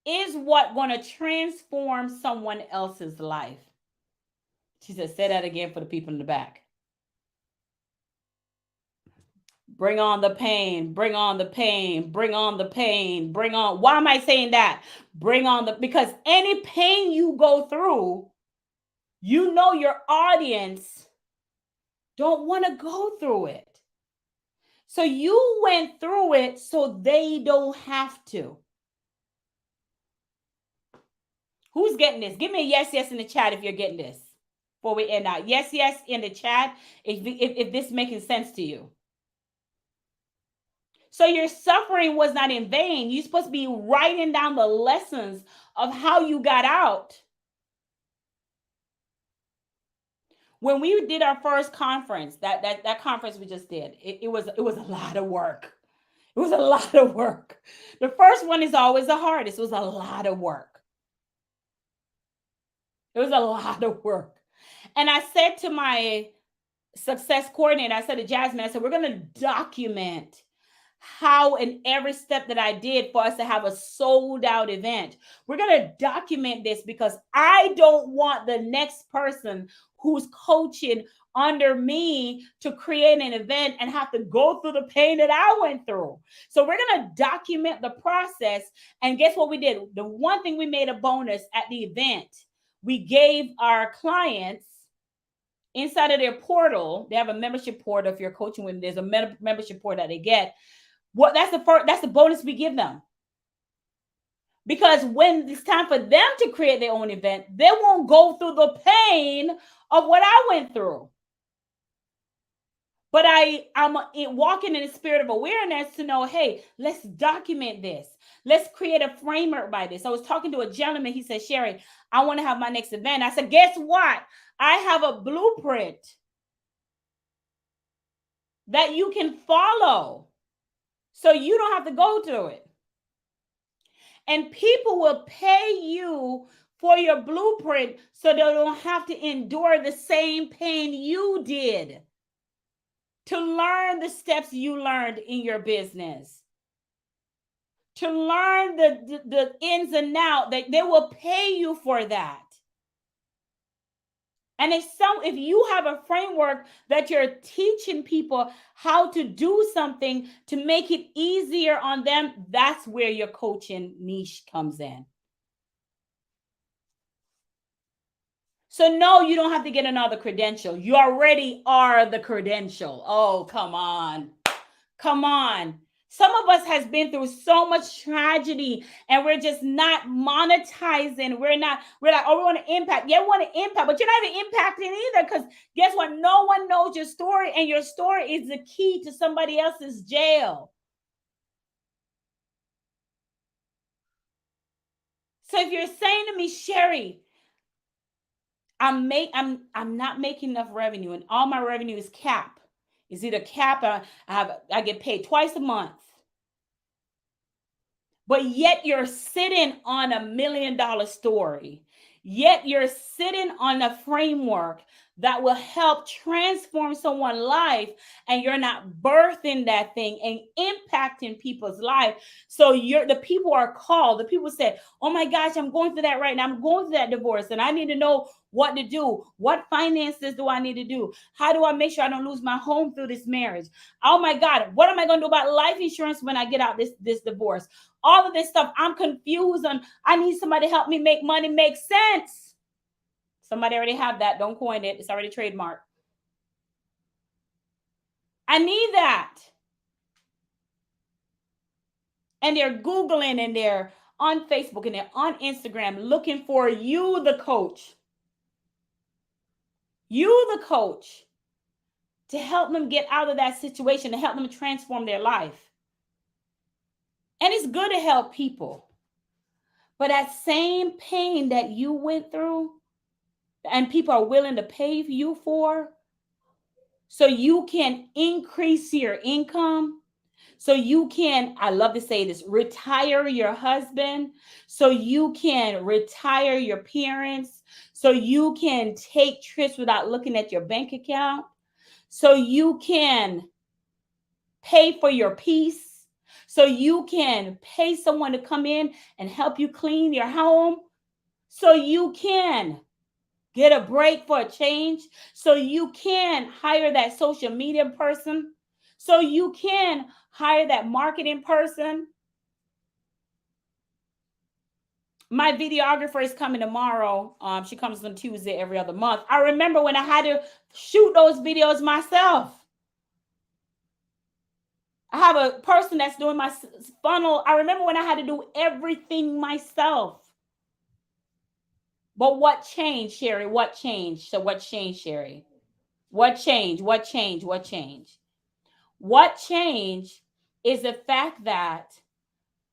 is what going to transform someone else's life. She said, say that again for the people in the back. Bring on the pain, bring on the pain, bring on the pain, bring on. Why am I saying that? Bring on because any pain you go through, you know your audience don't want to go through it. So you went through it so they don't have to. Who's getting this? Give me a yes, yes in the chat if you're getting this before we end out. Yes, yes in the chat if this is making sense to you. So your suffering was not in vain. You're supposed to be writing down the lessons of how you got out. When we did our first conference, that conference we just did, it was a lot of work. It was a lot of work. The first one is always the hardest. It was a lot of work. It was a lot of work. And I said to my success coordinator, I said to Jasmine, I said, we're going to document how and every step that I did for us to have a sold out event. We're going to document this because I don't want the next person who's coaching under me to create an event and have to go through the pain that I went through. So we're going to document the process. And guess what we did? The one thing we made a bonus at the event, we gave our clients inside of their portal. They have a membership portal. If you're coaching with them, there's a membership portal that they get. What that's the bonus we give them. Because when it's time for them to create their own event, they won't go through the pain of what I went through. But I'm walking in a spirit of awareness to know, hey, let's document this. Let's create a framework by this. I was talking to a gentleman. He said, Sherri, I want to have my next event. I said, guess what? I have a blueprint that you can follow. So you don't have to go through it. And people will pay you for your blueprint so they don't have to endure the same pain you did to learn the steps you learned in your business, to learn the ins and outs. They will pay you for that. And if you have a framework that you're teaching people how to do something to make it easier on them, that's where your coaching niche comes in. So no, you don't have to get another credential. You already are the credential. Oh, come on. Come on. Some of us has been through so much tragedy and we're just not monetizing. We're like, oh, we want to impact. Yeah, we want to impact, but you're not even impacting either, because guess what? No one knows your story, and your story is the key to somebody else's jail. So if you're saying to me, Sherri, I'm not making enough revenue, and all my revenue is cap. It's either cap or I get paid twice a month. But yet you're sitting on $1 million story. Yet you're sitting on a framework that will help transform someone's life, and you're not birthing that thing and impacting people's life. So the people are called. The people say, oh my gosh, I'm going through that right now. I'm going through that divorce and I need to know what to do. What finances do I need to do? How do I make sure I don't lose my home through this marriage? Oh my God, what am I going to do about life insurance when I get out this divorce? All of this stuff, I'm confused on. I need somebody to help me make money make sense. Somebody already have that. Don't coin it. It's already trademarked. I need that. And they're Googling and they're on Facebook and they're on Instagram looking for you, the coach. You, the coach, to help them get out of that situation, to help them transform their life. And it's good to help people. But that same pain that you went through and people are willing to pay you for, so you can increase your income, so you can, I love to say this, retire your husband, so you can retire your parents, so you can take trips without looking at your bank account, so you can pay for your peace, so you can pay someone to come in and help you clean your home, so you can get a break for a change, so you can hire that social media person, so you can hire that marketing person. My videographer is coming tomorrow. She comes on Tuesday every other month. I remember when I had to shoot those videos myself. I have a person that's doing my funnel. I remember when I had to do everything myself. But what changed, Sherri? What changed? So what changed, Sherri? What changed? What changed? What changed? What changed is the fact that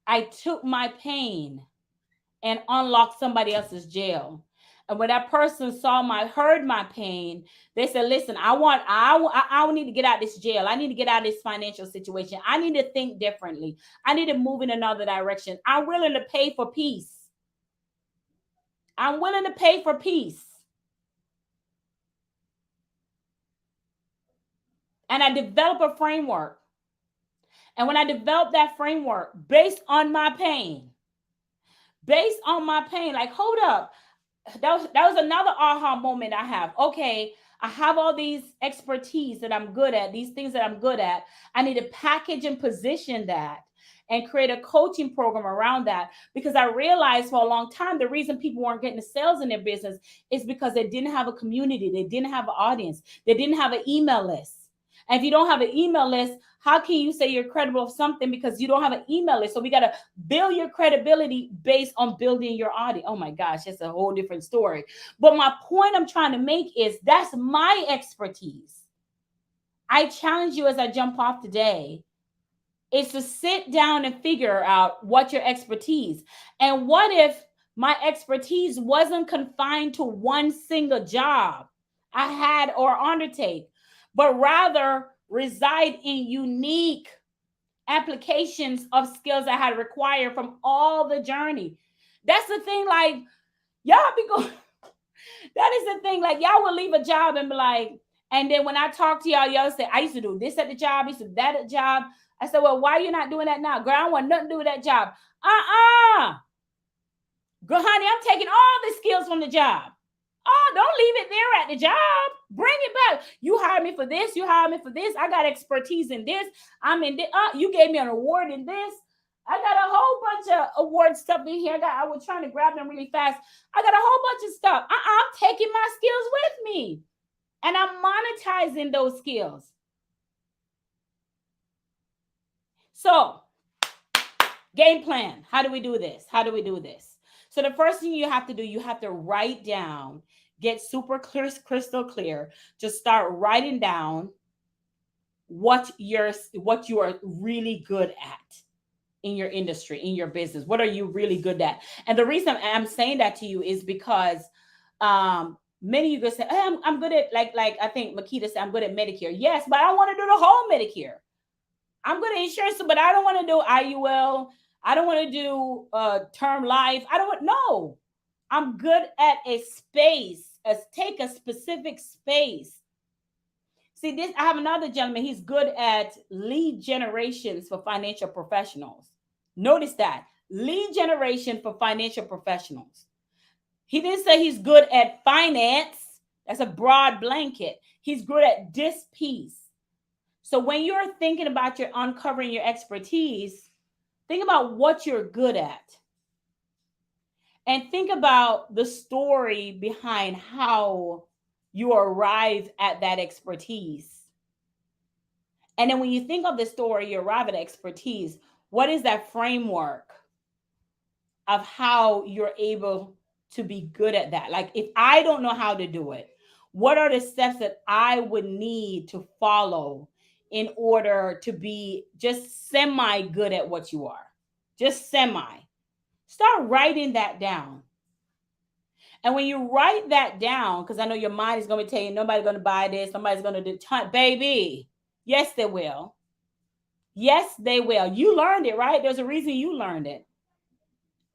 I took my pain and unlocked somebody else's jail. And when that person heard my pain, they said, listen, I need to get out of this jail. I need to get out of this financial situation. I need to think differently. I need to move in another direction. I'm willing to pay for peace. I'm willing to pay for peace. And I develop a framework. And when I developed that framework based on my pain, like, hold up, that was another aha moment I have. Okay, I have all these expertise that I'm good at, these things that I'm good at. I need to package and position that and create a coaching program around that, because I realized for a long time the reason people weren't getting the sales in their business is because they didn't have a community, they didn't have an audience, they didn't have an email list. And if you don't have an email list, how can you say you're credible of something because you don't have an email list? So we got to build your credibility based on building your audience. Oh my gosh, that's a whole different story. But my point I'm trying to make is that's my expertise. I challenge you as I jump off today is to sit down and figure out what your expertise. And what if my expertise wasn't confined to one single job I had or undertake, but rather reside in unique applications of skills I had required from all the journey. That's the thing, like, y'all be going, that is the thing, like, y'all will leave a job and be like, and then when I talk to y'all, y'all say, I used to do this at the job, I used to do that at the job. I said, well, why are you not doing that now? Girl, I don't want nothing to do with that job. Girl, honey, I'm taking all the skills from the job. Oh, don't leave it there at the job. Bring it back. You hired me for this. You hired me for this. I got expertise in this. I'm in this. You gave me an award in this. I got a whole bunch of award stuff in here. I was trying to grab them really fast. I got a whole bunch of stuff. I'm taking my skills with me. And I'm monetizing those skills. So, game plan. How do we do this? How do we do this? So the first thing you have to do, you have to write down, get super clear, crystal clear. Just start writing down what you are really good at in your industry, in your business. What are you really good at? And the reason I'm saying that to you is because many of you guys say, hey, I'm good at, like I think Makita said, I'm good at Medicare. Yes, but I don't want to do the whole Medicare. I'm good at insurance, but I don't want to do IUL. I don't want to do term life. I don't want, no. I'm good at a space, take a specific space. See, this, I have another gentleman, he's good at lead generations for financial professionals. Notice that, lead generation for financial professionals. He didn't say he's good at finance. That's a broad blanket. He's good at this piece. So when you're thinking about your uncovering your expertise, think about what you're good at. And think about the story behind how you arrive at that expertise. And then when you think of the story, you arrive at expertise. What is that framework of how you're able to be good at that? Like, if I don't know how to do it, what are the steps that I would need to follow in order to be just semi good at what you are? Just semi. Start writing that down. And when you write that down, because I know your mind is going to tell you, nobody's going to buy this, nobody's going to do, baby. Yes, they will. Yes, they will. You learned it, right? There's a reason you learned it.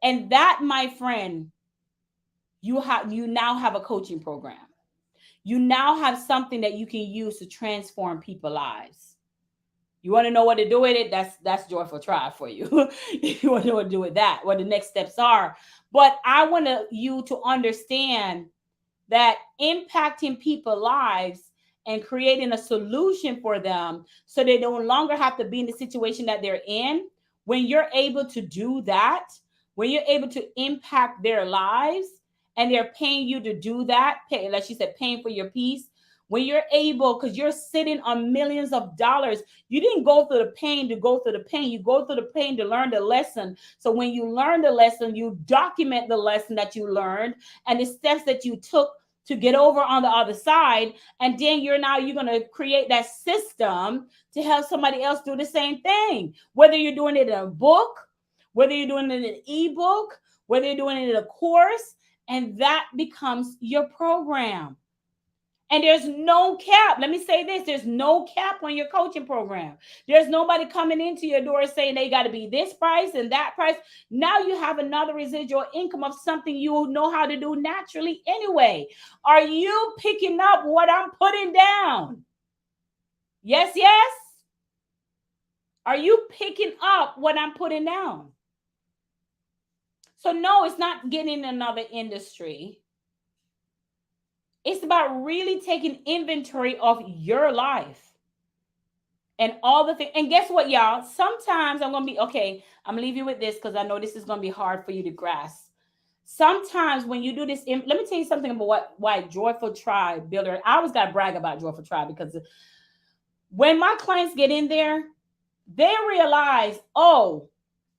And that, my friend, you now have a coaching program. You now have something that you can use to transform people's lives. You want to know what to do with it? That's Joyful Tribe for you. You want to know what to do with that, what the next steps are. But I want you to understand that impacting people's lives and creating a solution for them so they no longer have to be in the situation that they're in. When you're able to do that, when you're able to impact their lives and they're paying you to do that, like she said, paying for your peace, when you're able, because you're sitting on millions of dollars, you didn't go through the pain to go through the pain. You go through the pain to learn the lesson. So when you learn the lesson, you document the lesson that you learned and the steps that you took to get over on the other side. And then you're going to create that system to help somebody else do the same thing. Whether you're doing it in a book, whether you're doing it in an ebook, whether you're doing it in a course, and that becomes your program. And there's no cap. Let me say this. There's no cap on your coaching program. There's nobody coming into your door saying they got to be this price and that price. Now you have another residual income of something you know how to do naturally anyway. Are you picking up what I'm putting down? Yes, yes. Are you picking up what I'm putting down? So, no, it's not getting another industry. It's about really taking inventory of your life and all the things. And guess what, y'all? Sometimes I'm going to be okay. I'm going to leave you with this because I know this is going to be hard for you to grasp. Sometimes when you do this, let me tell you something about why Joyful Tribe Builder. I always got to brag about Joyful Tribe because when my clients get in there, they realize, oh,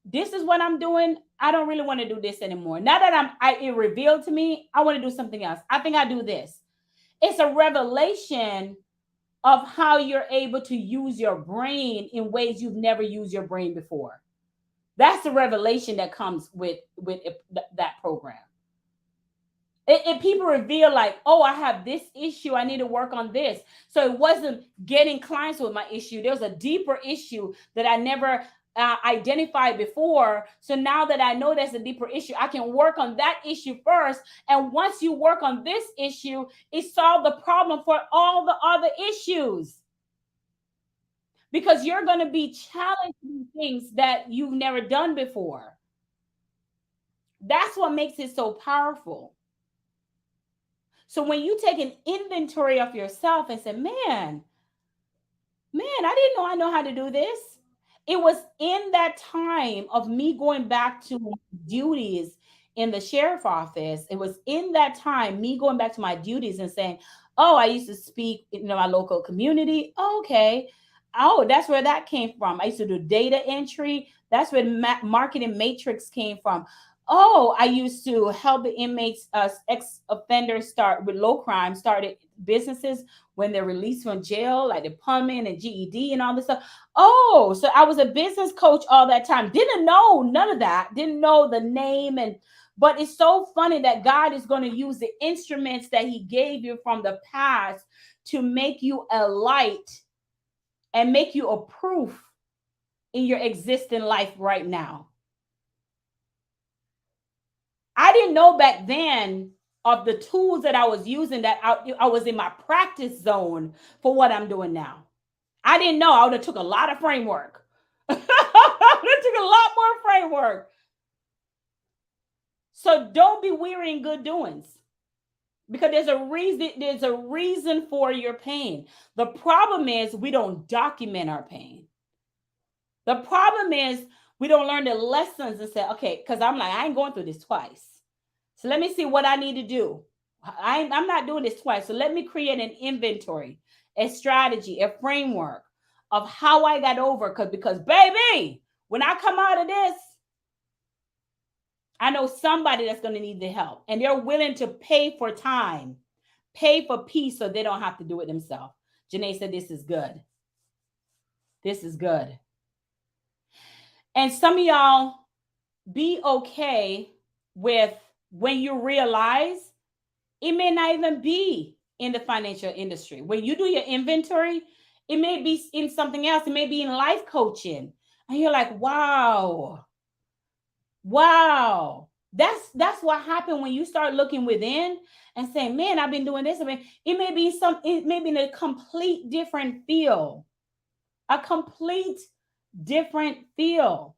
this is what I'm doing. I don't really want to do this anymore. Now that it revealed to me, I want to do something else. I think I do this. It's a revelation of how you're able to use your brain in ways you've never used your brain before. That's the revelation that comes with that program. People reveal like, oh, I have this issue, I need to work on this. So it wasn't getting clients with my issue. There's a deeper issue that I never identified before. So now that I know there's a deeper issue, I can work on that issue first. And once you work on this issue, it solves the problem for all the other issues. Because you're going to be challenging things that you've never done before. That's what makes it so powerful. So when you take an inventory of yourself and say, man, I didn't know I know how to do this. It was in that time of me going back to my duties in the sheriff office. It was in that time, me going back to my duties and saying, oh, I used to speak in my local community. Oh, okay. Oh, that's where that came from. I used to do data entry. That's where marketing matrix came from. Oh, I used to help the inmates, ex offenders start with low crime, started businesses when they're released from jail, like the plumbing and GED and all this stuff. Oh, so I was a business coach all that time. Didn't know none of that. Didn't know the name. But it's so funny that God is going to use the instruments that He gave you from the past to make you a light and make you a proof in your existing life right now. I didn't know back then of the tools that I was using that I was in my practice zone for what I'm doing now. I didn't know. I would have took a lot of framework. I would have took a lot more framework. So don't be weary in good doings. Because there's a reason for your pain. The problem is we don't document our pain. The problem is we don't learn the lessons and say, okay, because I'm like, I ain't going through this twice. So let me see what I need to do. I'm not doing this twice. So let me create an inventory, a strategy, a framework of how I got over. Because baby, when I come out of this, I know somebody that's going to need the help. And they're willing to pay for time, pay for peace so they don't have to do it themselves. Janae said, this is good. This is good. And some of y'all be okay with when you realize it may not even be in the financial industry. When you do your inventory, it may be in something else. It may be in life coaching. And you're like, wow. That's what happened when you start looking within and saying, man, I've been doing this. I mean, it may be in a complete different field. A complete different field.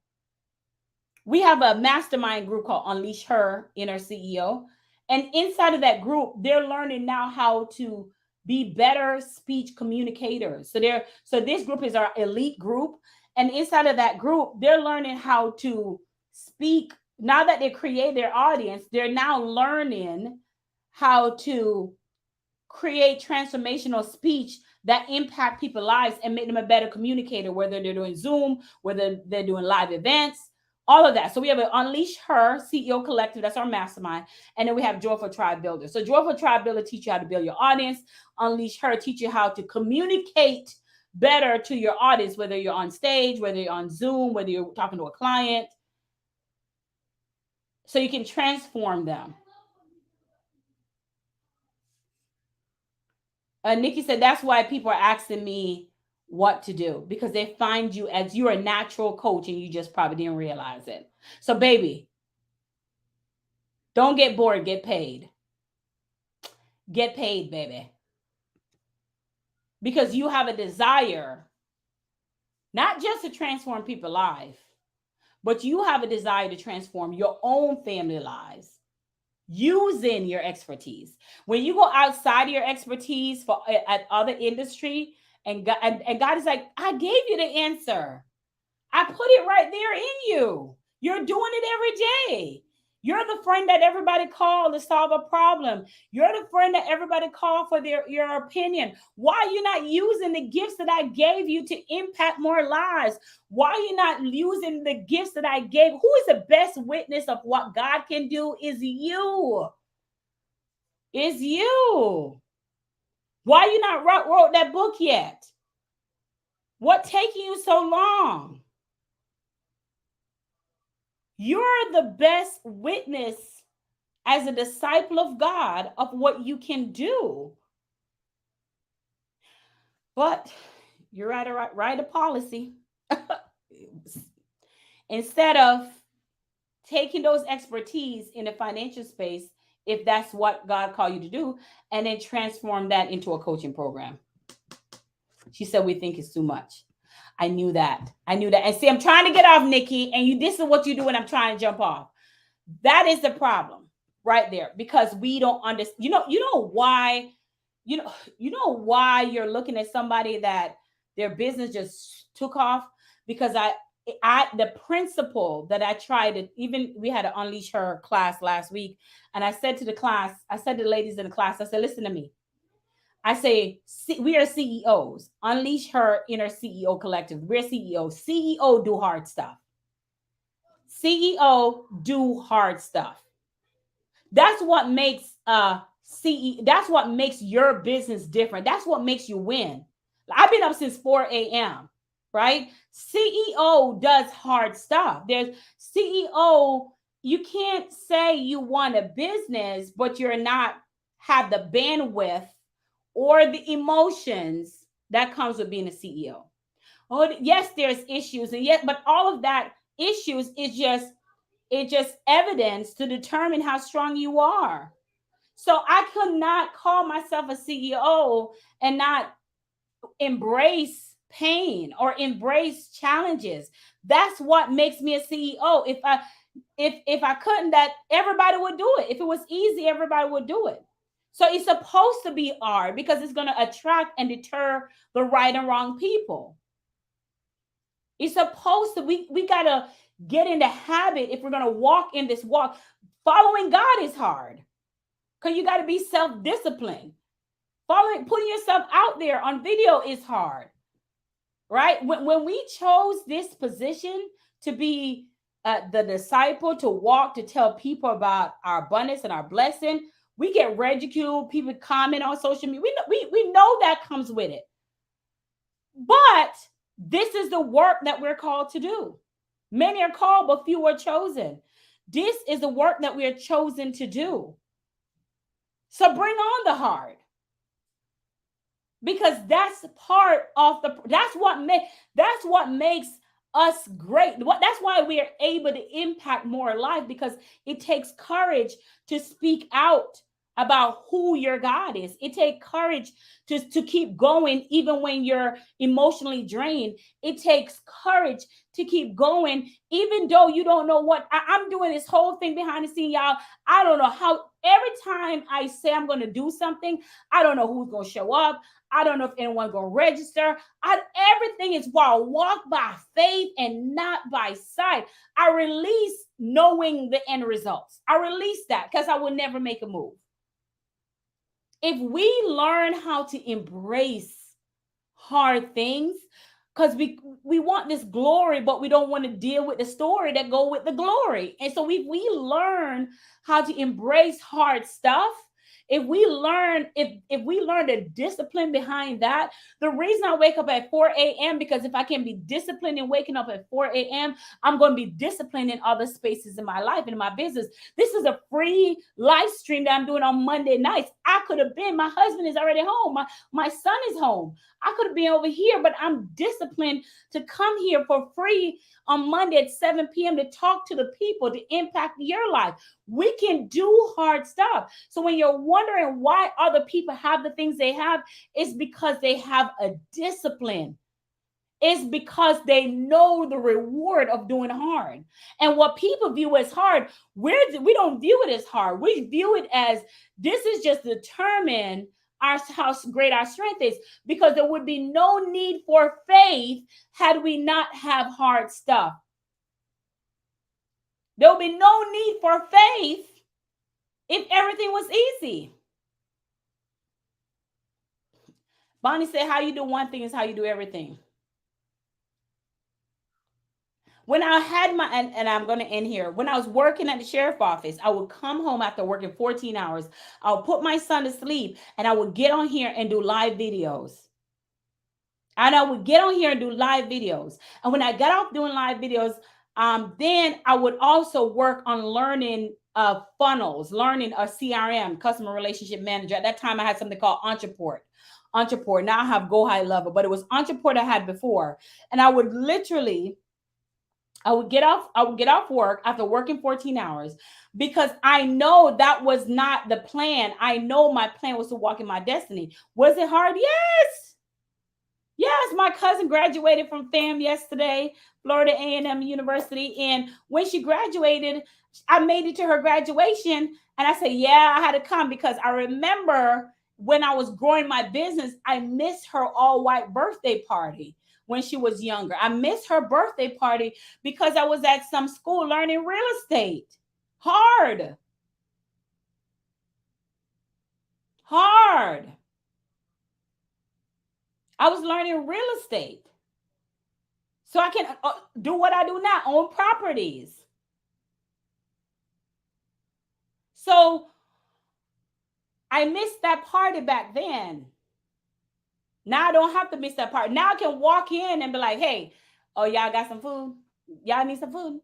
We have a mastermind group called Unleash Her Inner CEO. And inside of that group, they're learning now how to be better speech communicators. So this group is our elite group. And inside of that group, they're learning how to speak. Now that they create their audience, they're now learning how to create transformational speech that impact people's lives and make them a better communicator, whether they're doing Zoom, whether they're doing live events, all of that. So we have an Unleash Her CEO Collective. That's our mastermind. And then we have Joyful Tribe Builder. So Joyful Tribe Builder teach you how to build your audience. Unleash Her teach you how to communicate better to your audience, whether you're on stage, whether you're on Zoom, whether you're talking to a client. So you can transform them. Nikki said, that's why people are asking me what to do, because they find you as you're a natural coach and you just probably didn't realize it. So, baby, don't get bored. Get paid. Get paid, baby. Because you have a desire not just to transform people's life, but you have a desire to transform your own family lives using your expertise. When you go outside of your expertise for at other industry, and God is like, I gave you the answer. I put it right there in you. You're doing it every day. You're the friend that everybody call to solve a problem. You're the friend that everybody call for your opinion. Why are you not using the gifts that I gave you to impact more lives? Why are you not using the gifts that I gave? Who is the best witness of what God can do? Is you. Is you. Why you not wrote that book yet? What taking you so long? You're the best witness as a disciple of God of what you can do. But you're at a write a policy. Instead of taking those expertise in the financial space, if that's what God called you to do, and then transform that into a coaching program. She said, we think it's too much. I knew that. I knew that. And see, I'm trying to get off, Nikki, and you, this is what you do when I'm trying to jump off. That is the problem right there, because we don't understand. You know why, you know why you're looking at somebody that their business just took off, because the principle that I tried to, even we had to unleash her class last week, and I said to the class, I said to the ladies in the class, I said, listen to me. I say, we are CEOs. Unleash her inner CEO collective. We're CEOs. CEO do hard stuff. CEO do hard stuff. That's what makes CE. That's what makes your business different. That's what makes you win. I've been up since 4 a.m. Right? CEO does hard stuff. There's CEO. You can't say you want a business, but you're not have the bandwidth or the emotions that comes with being a CEO. Oh, yes, there's issues, and yet, but all of that issues is just evidence to determine how strong you are. So I could not call myself a CEO and not embrace pain or embrace challenges. That's what makes me a CEO. If I couldn't, that everybody would do it. If it was easy, everybody would do it. So it's supposed to be hard because it's going to attract and deter the right and wrong people. It's supposed to, we got to get in the habit. If we're going to walk in this walk, following God is hard because you got to be self-disciplined. Putting yourself out there on video is hard, right? When we chose this position to be the disciple, to walk, to tell people about our abundance and our blessing, we get ridiculed. People comment on social media. We know that comes with it. But this is the work that we're called to do. Many are called, but few are chosen. This is the work that we are chosen to do. So bring on the hard. Because that's part of that's what makes us great. That's why we are able to impact more life, because it takes courage to speak out about who your God is. It takes courage to keep going even when you're emotionally drained. It takes courage to keep going even though you don't know what. I'm doing this whole thing behind the scene, y'all. I don't know how. Every time I say I'm going to do something, I don't know who's going to show up. I don't know if anyone's going to register. Everything is while walk by faith and not by sight. I release knowing the end results. I release that because I will never make a move. If we learn how to embrace hard things, because we want this glory, but we don't want to deal with the story that go with the glory. And so if we learn how to embrace hard stuff, if we learn the discipline behind that, the reason I wake up at 4 a.m. because if I can be disciplined in waking up at 4 a.m., I'm going to be disciplined in other spaces in my life and in my business. This is a free live stream that I'm doing on Monday nights. I could have been, my husband is already home. My son is home. I could have been over here, but I'm disciplined to come here for free on Monday at 7 p.m. to talk to the people, to impact your life. We can do hard stuff. So when you're wondering why other people have the things they have, it's because they have a discipline. It's because they know the reward of doing hard. And what people view as hard, we don't view it as hard. We view it as this is just determine how great our strength is, because there would be no need for faith had we not have hard stuff. There would be no need for faith if everything was easy. Bonnie said, how you do one thing is how you do everything. When I had my, and I'm going to end here, when I was working at the sheriff's office, I would come home after working 14 hours. I would put my son to sleep and I would get on here and do live videos. And I would get on here and do live videos. And when I got off doing live videos, then I would also work on learning funnels, learning a CRM, customer relationship manager. At that time, I had something called Entreport. Now I have Go High Level, but it was Entreport I had before. And I would literally, I would get off work after working 14 hours, because I know that was not the plan. I know my plan was to walk in my destiny. Was it hard? Yes. Yes, my cousin graduated from FAM yesterday, Florida A&M University. And when she graduated, I made it to her graduation. And I said, yeah, I had to come, because I remember when I was growing my business, I missed her all white birthday party when she was younger. I missed her birthday party because I was at some school learning real estate. Hard. I was learning real estate so I can do what I do now, own properties. So I missed that party back then. Now I don't have to miss that part. Now I can walk in and be like, hey, oh, y'all got some food? Y'all need some food?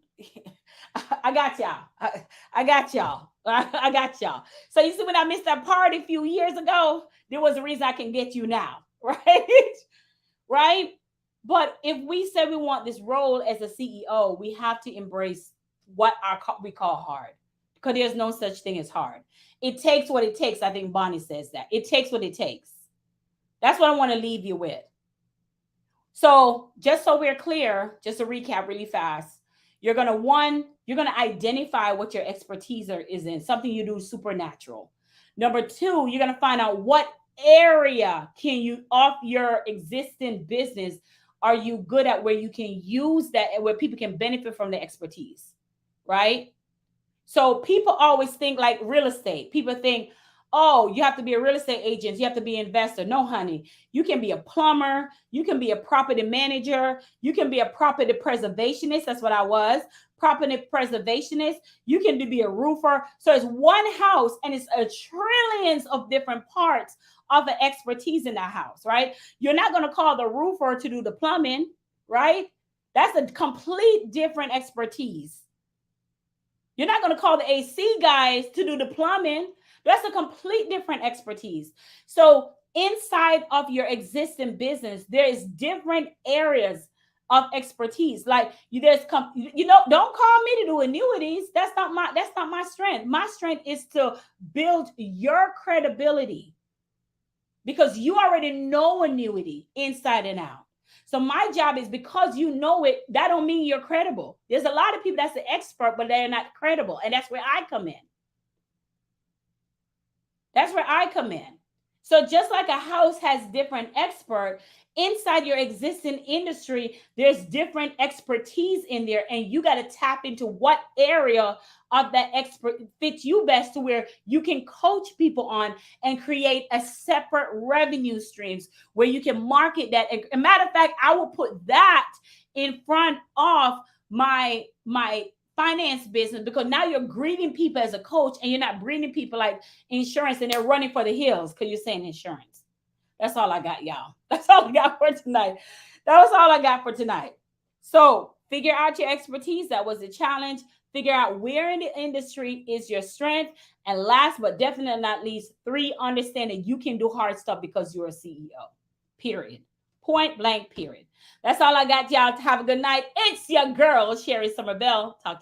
I got y'all. I got y'all. I got y'all. So you see, when I missed that party a few years ago, there was a reason I can get you now, right? Right? But if we say we want this role as a CEO, we have to embrace what we call hard, because there's no such thing as hard. It takes what it takes. I think Bonnie says that. It takes what it takes. That's what I want to leave you with. So just so we're clear, just to recap really fast, you're going to identify what your expertise is in, something you do supernatural. Number two, you're going to find out what area can you, off your existing business, are you good at, where you can use that, where people can benefit from the expertise, right? So people always think like real estate. People think, oh, you have to be a real estate agent, you have to be an investor. No, honey. You can be a plumber, you can be a property manager, you can be a property preservationist. That's what I was. Property preservationist. You can be a roofer. So it's one house and it's a trillions of different parts of the expertise in that house, right? You're not going to call the roofer to do the plumbing, right? That's a complete different expertise. You're not going to call the AC guys to do the plumbing. That's a complete different expertise. So inside of your existing business, there is different areas of expertise. Like don't call me to do annuities. That's not my strength. My strength is to build your credibility, because you already know annuity inside and out. So my job is, because you know it, that don't mean you're credible. There's a lot of people that's an expert, but they're not credible. And that's where I come in. So just like a house has different expert, inside your existing industry, there's different expertise in there. And you got to tap into what area of that expert fits you best, to where you can coach people on and create a separate revenue streams where you can market that. As a matter of fact, I will put that in front of my finance business, because now you're greeting people as a coach, and you're not greeting people like insurance and they're running for the hills because you're saying insurance. That's all I got, y'all. That's all I got for tonight. That was all I got for tonight. So figure out your expertise. That was the challenge. Figure out where in the industry is your strength. And last but definitely not least, 3, understand that you can do hard stuff because you're a CEO. Period. Point blank, period. That's all I got, y'all. Have a good night. It's your girl, Sherri Somerville. Talk to you.